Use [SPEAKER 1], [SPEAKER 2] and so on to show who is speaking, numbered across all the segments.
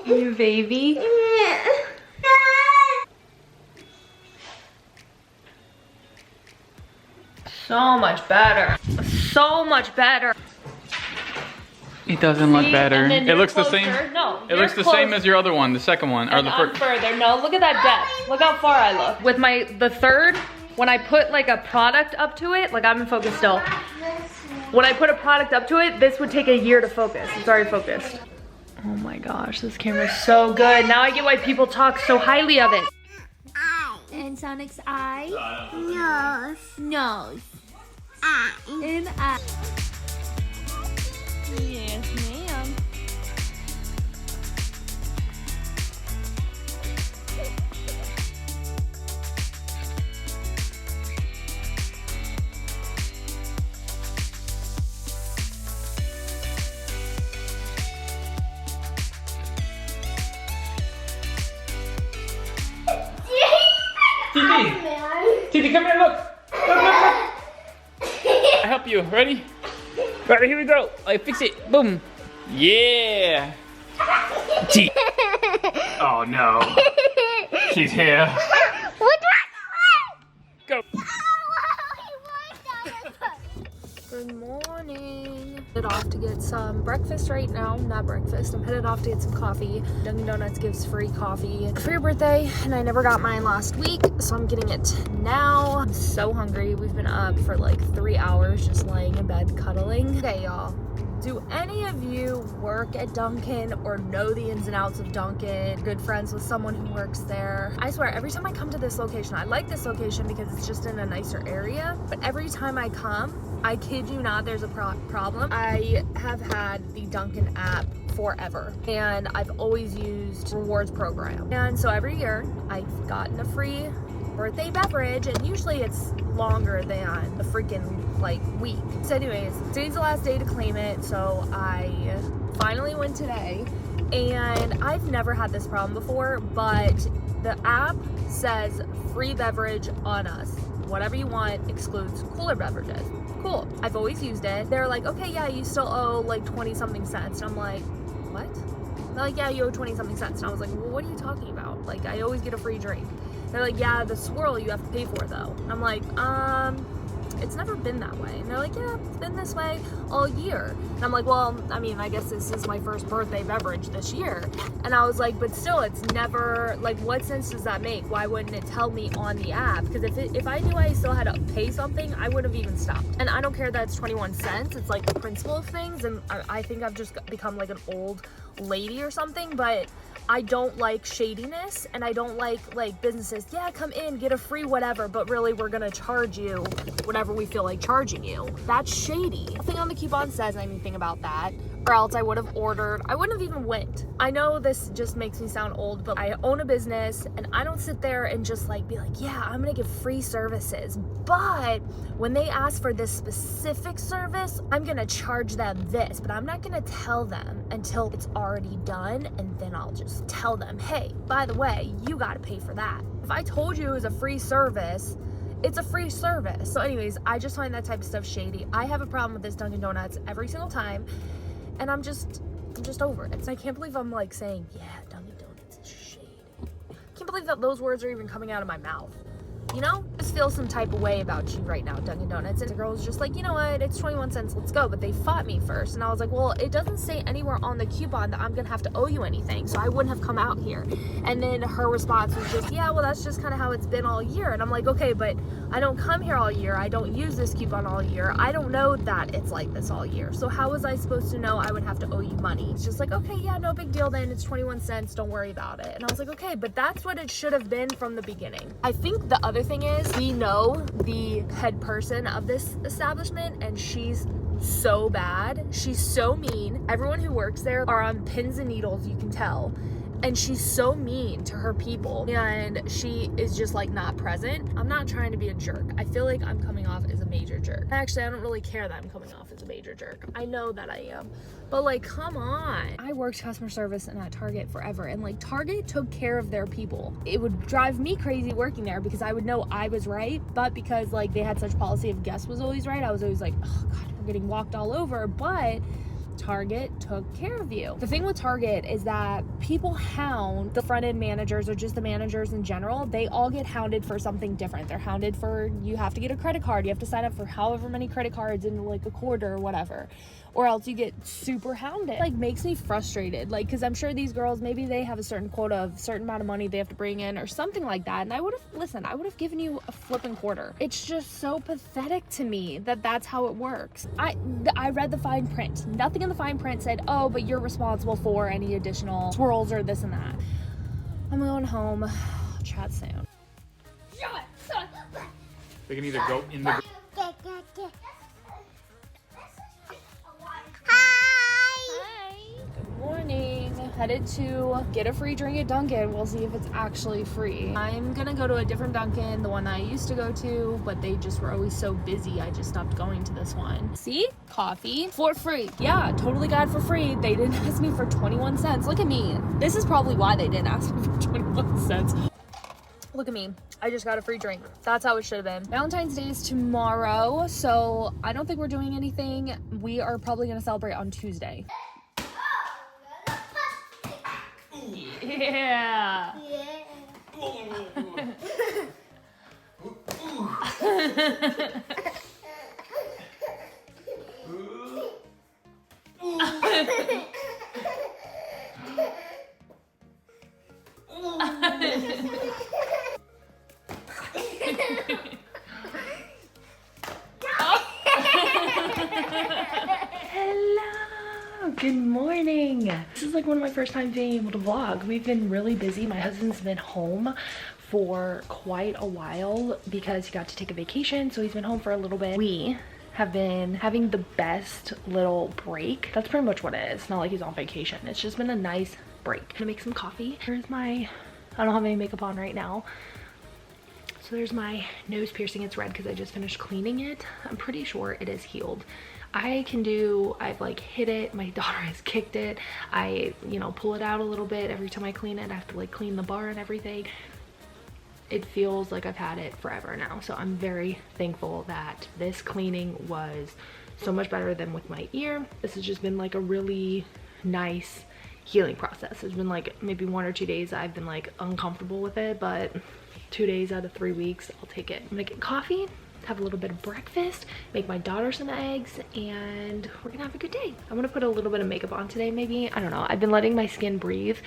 [SPEAKER 1] You baby. So much better. So much better.
[SPEAKER 2] It doesn't look better. It looks the same.
[SPEAKER 1] No,
[SPEAKER 2] it looks the same as your other one, the second one, or the first.
[SPEAKER 1] Further. No, look at that depth. Look how far I look. With the third, when I put like a product up to it, like I'm in focus still. When I put a product up to it, this would take a year to focus. It's already focused. Oh my gosh, this camera's so good. Now I get why people talk so highly of it.
[SPEAKER 3] And Sonic's eye. Nose. Eye. And eye. Yes, ma'am.
[SPEAKER 2] Titi, come here, look. I help you. Ready? Ready, here we go. I fix it. Boom. Yeah. T. Oh no. She's here. Go.
[SPEAKER 1] Good morning. Headed off to get some breakfast right now. Not breakfast. I'm headed off to get some coffee. Dunkin' Donuts gives free coffee for your birthday, and I never got mine last week, so I'm getting it now. I'm so hungry. We've been up for like 3 hours just laying in bed cuddling. Okay, y'all. Do any of you work at Dunkin' or know the ins and outs of Dunkin'? Good friends with someone who works there? I swear, every time I come to this location, I like this location because it's just in a nicer area, but every time I come, I kid you not, there's a problem. I have had the Dunkin' app forever, and I've always used rewards program. And so every year, I've gotten a free birthday beverage, and usually it's longer than the freaking like week. So anyways, today's the last day to claim it, so I finally went today, and I've never had this problem before, but the app says free beverage on us. Whatever you want excludes cooler beverages. Cool. I've always used it. They're like, okay, yeah, you still owe like 20 something cents. And I'm like, what? They're like, yeah, you owe 20 something cents. And I was like, well, what are you talking about? Like, I always get a free drink. They're like, yeah, the swirl you have to pay for though. And I'm like, it's never been that way. And they're like, yeah, it's been this way all year. And I'm like, well, I mean, I guess this is my first birthday beverage this year. And I was like, but still, it's never, like, what sense does that make? Why wouldn't it tell me on the app? Because if I knew I still had to pay something, I would have even stopped. And I don't care that it's 21 cents. It's like the principle of things. And I think I've just become like an old lady or something, but I don't like shadiness, and I don't like businesses, yeah, come in, get a free whatever, but really we're gonna charge you whatever we feel like charging you. That's shady. Nothing on the coupon says anything about that, or else I would have ordered. I wouldn't have even went. I know this just makes me sound old, but I own a business, and I don't sit there and just like be like, yeah, I'm gonna give free services. But when they ask for this specific service, I'm gonna charge them this, but I'm not gonna tell them until it's already done, and then I'll just tell them, hey, by the way, you gotta pay for that. If I told you it was a free service, it's a free service. So anyways, I just find that type of stuff shady. I have a problem with this Dunkin' Donuts every single time, and I'm just over it. So I can't believe I'm like saying, yeah, Dunkin' Donuts is shady. I can't believe that those words are even coming out of my mouth. You know, I just feel some type of way about you right now, Dunkin' Donuts. And the girl was just like, you know what, it's 21 cents, let's go. But they fought me first. And I was like, well, it doesn't say anywhere on the coupon that I'm gonna have to owe you anything, so I wouldn't have come out here. And then her response was just, yeah, well, that's just kind of how it's been all year. And I'm like, okay, but I don't come here all year. I don't use this coupon all year. I don't know that it's like this all year. So how was I supposed to know I would have to owe you money? It's just like, okay, yeah, no big deal then. It's 21 cents, don't worry about it. And I was like, okay, but that's what it should have been from the beginning. I think the other thing is, we know the head person of this establishment, and she's so bad. She's so mean. Everyone who works there are on pins and needles, you can tell. And she's so mean to her people, and she is just like not present. I'm not trying to be a jerk. I feel like I'm coming off as a major jerk. Actually, I don't really care that I'm coming off as a major jerk. I know that I am, but like, come on. I worked customer service and at Target forever, and like Target took care of their people. It would drive me crazy working there because I would know I was right, but because like they had such policy of guest was always right, I was always like, oh God, we're getting walked all over. But Target took care of you. The thing with Target is that people hound the front end managers, or just the managers in general. They all get hounded for something different. They're hounded for, you have to get a credit card, you have to sign up for however many credit cards in like a quarter or whatever, or else you get super hounded. Like, makes me frustrated, like, because I'm sure these girls, maybe they have a certain quota of certain amount of money they have to bring in or something like that, and I would have given you a flipping quarter. It's just so pathetic to me that that's how it works. I read the fine print. Nothing in the fine print said, oh, but you're responsible for any additional swirls or this and that. I'm going home. I'll chat soon.
[SPEAKER 2] They can either go in the...
[SPEAKER 1] Morning. Headed to get a free drink at Dunkin'. We'll see if it's actually free. I'm gonna go to a different Dunkin', the one that I used to go to, but they just were always so busy, I just stopped going to this one. See? Coffee for free. Yeah, totally got it for free. They didn't ask me for 21 cents. Look at me. This is probably why they didn't ask me for 21 cents. Look at me. I just got a free drink. That's how it should have been. Valentine's Day is tomorrow, so I don't think we're doing anything. We are probably gonna celebrate on Tuesday. Yeah. Hello, good morning. This is like one of my first times being able to vlog. We've been really busy. My husband's been home for quite a while because he got to take a vacation, so he's been home for a little bit. We have been having the best little break. That's pretty much what it is. It's not like he's on vacation. It's just been a nice break. I'm gonna make some coffee. Here's my, I don't have any makeup on right now. So there's my nose piercing. It's red because I just finished cleaning it. I'm pretty sure it is healed. I've like hit it, my daughter has kicked it. I, you know, pull it out a little bit every time I clean it. I have to like clean the bar and everything. It feels like I've had it forever now. So I'm very thankful that this cleaning was so much better than with my ear. This has just been like a really nice healing process. It's been like maybe 1 or 2 days I've been like uncomfortable with it, but 2 days out of 3 weeks, I'll take it. I'm gonna get coffee, have a little bit of breakfast, make my daughter some eggs, and we're gonna have a good day. I'm gonna put a little bit of makeup on today, maybe. I don't know. I've been letting my skin breathe,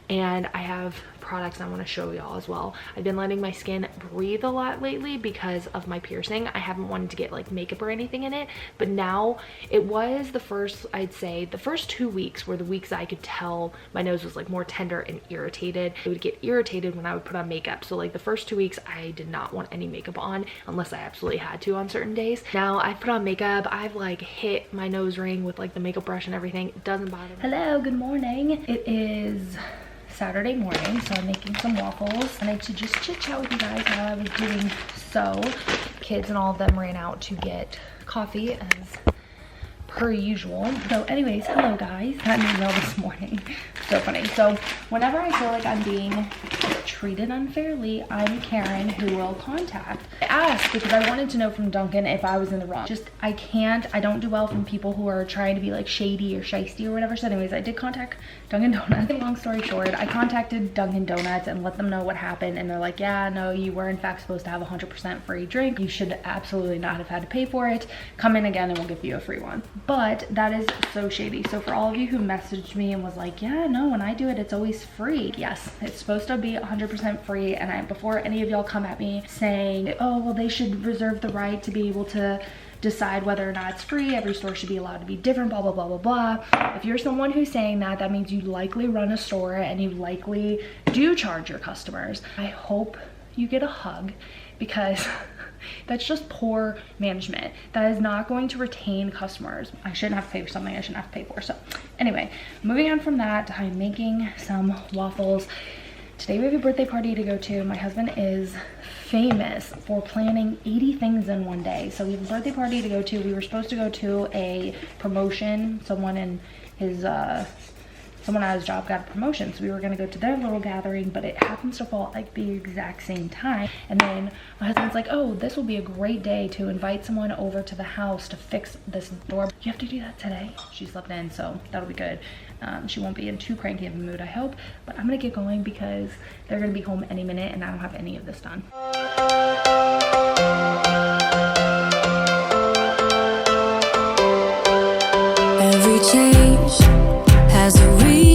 [SPEAKER 1] and I have products I want to show y'all as well. I've been letting my skin breathe a lot lately because of my piercing. I haven't wanted to get like makeup or anything in it, but now it was the first, I'd say the first 2 weeks were the weeks I could tell my nose was like more tender and irritated. It would get irritated when I would put on makeup. So like the first 2 weeks I did not want any makeup on unless I absolutely had to on certain days. Now I've put on makeup, I've like hit my nose ring with like the makeup brush and everything. It doesn't bother me. Hello, good morning. It is Saturday morning, so I'm making some waffles. I need to just chit chat with you guys while I was doing so. Kids and all of them ran out to get coffee as per usual. So anyways, hello guys. Got an email this morning. So funny. So whenever I feel like I'm being treated unfairly, I'm Karen, who will contact. I asked because I wanted to know from Dunkin' if I was in the wrong. I don't do well from people who are trying to be like shady or shisty or whatever. So anyways, I did contact Dunkin' Donuts. Long story short, I contacted Dunkin' Donuts and let them know what happened, and they're like, yeah, no, you were in fact supposed to have 100% free drink. You should absolutely not have had to pay for it. Come in again and we'll give you a free one. But that is so shady. So for all of you who messaged me and was like, yeah, no, when I do it, it's always free. Yes, it's supposed to be 100% free. And before any of y'all come at me saying, oh, well, they should reserve the right to be able to decide whether or not it's free, every store should be allowed to be different, blah, blah, blah, blah, blah. If you're someone who's saying that, that means you likely run a store and you likely do charge your customers. I hope you get a hug, because that's just poor management. That is not going to retain customers. I shouldn't have to pay for something I shouldn't have to pay for. So anyway, moving on from that, I'm making some waffles. Today we have a birthday party to go to. My husband is famous for planning 80 things in one day. So we have a birthday party to go to. We were supposed to go to a promotion. Someone in his someone at his job got a promotion, so we were gonna go to their little gathering, but it happens to fall at like the exact same time. And then my husband's like, oh, this will be a great day to invite someone over to the house to fix this door. You have to do that today. She slept in, so that'll be good. She won't be in too cranky of a mood, I hope. But I'm gonna get going because they're gonna be home any minute and I don't have any of this done.
[SPEAKER 4] Every change has a reason.